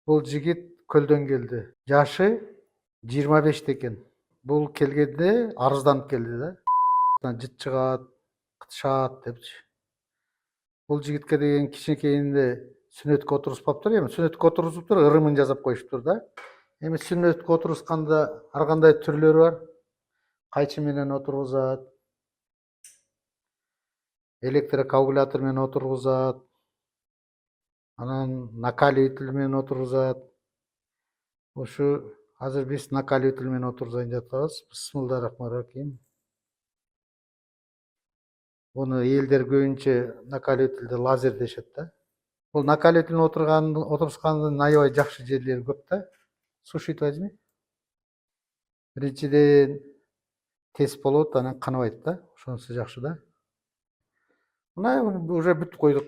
Бул жигит көлдөн келди. Жашы 25 экен. Бул келгенде арызданып келди да. Жыт чыгат, кытышат депчи. Бул жигитке деген кичинекейинде сүннөткө отурушпаптыр эми. Сүннөткө отурушуптур, ырымын жазап коюшуптур да. Эми сүннөткө отурушканда ар кандай түрлөрү бар. Кайчы менен отургузат, электрокоагулятор менен отургузат, анан накаливатель менен отургузат. Ушу азыр биз накаливатель менен отургузайын деп атабыз. Бисмиллахиррахманиррахим. Буну элдер көбүнчө накаливательди лазер дешет да. Бул накаливатель отурушкандын аябай жакшы жерлери көп да. Слушайте, возьми. Биринчиден тез болот, анан канабайт да. Ошонусу жакшы да. Мына уже бүтүп койдук.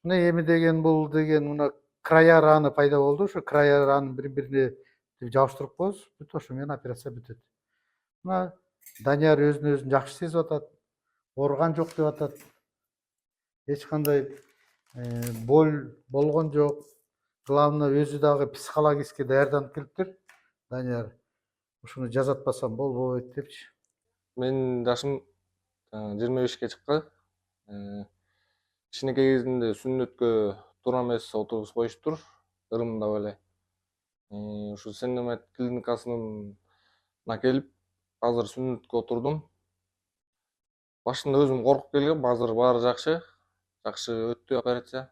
Мына эми деген бул деген мына края раны пайда болду. Ошо края раны бири-бирине жабыштырып коебуз. Бүт ошо менен операция бүтөт. Мына Данияр өзүн өзүн жакшы сезип атат. Оорган жок деп атат. Эч кандай боль болгон жок. Главное өзү дагы психологически даярданып келиптир. Данияр ушуну жазатпасам болбойт депчи. Менин жашым 25-ке чыкты. Кичинекей кезимде сүннөткө туура эмес отургузуп коюштур, ырымдап эле. Ушу Сенемет клиникасына келип, азыр сүннөткө отурдум. Башында өзүм коркуп келгем, азыр баары жакшы. Жакшы өттү операция.